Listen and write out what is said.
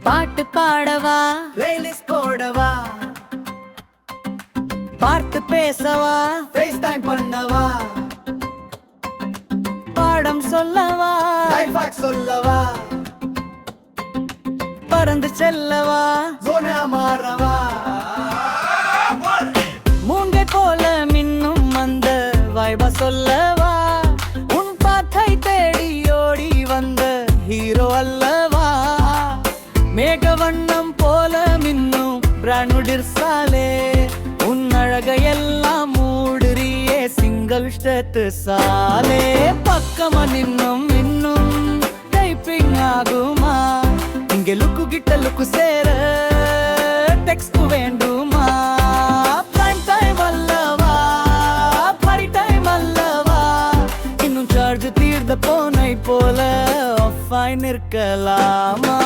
பாட்டு பாடவா, பிளேலிஸ்ட் போடவா, பார்த்து பேசவா, ஃபேஸ் டைம் பண்ணவா, பாடம் சொல்லவா, லைஃப் ஹேக் சொல்லவா, பறந்து செல்லவா, ஜோனா மாறவா, மூங்கை போல மின்னும் அந்த வைபா சொல்லவா, உன் பாத்தை தேடி ஓடி வந்த ஹீரோ அல்லவா, மேக வண்ணம் போல மின்னும் பிராணுடிர்சாலே, உன் அழகையெல்லாம் மூடுறியே சிங்கிள் ஸ்டெத்து சாலே, பக்கமா நின்னும் இன்னும் டைப்பிங் ஆகுமா, இங்கே லுக்கு கிட்ட லுக்கு சேர டெக்ஸ்ட் வேண்டுமா, பிரைம் டைம் அல்லவா, பரி டைம் அல்லவா, இன்னும் சார்ஜ் தீர்ந்த போனை போல ஆஃப் ஆய் நிற்கலாமா.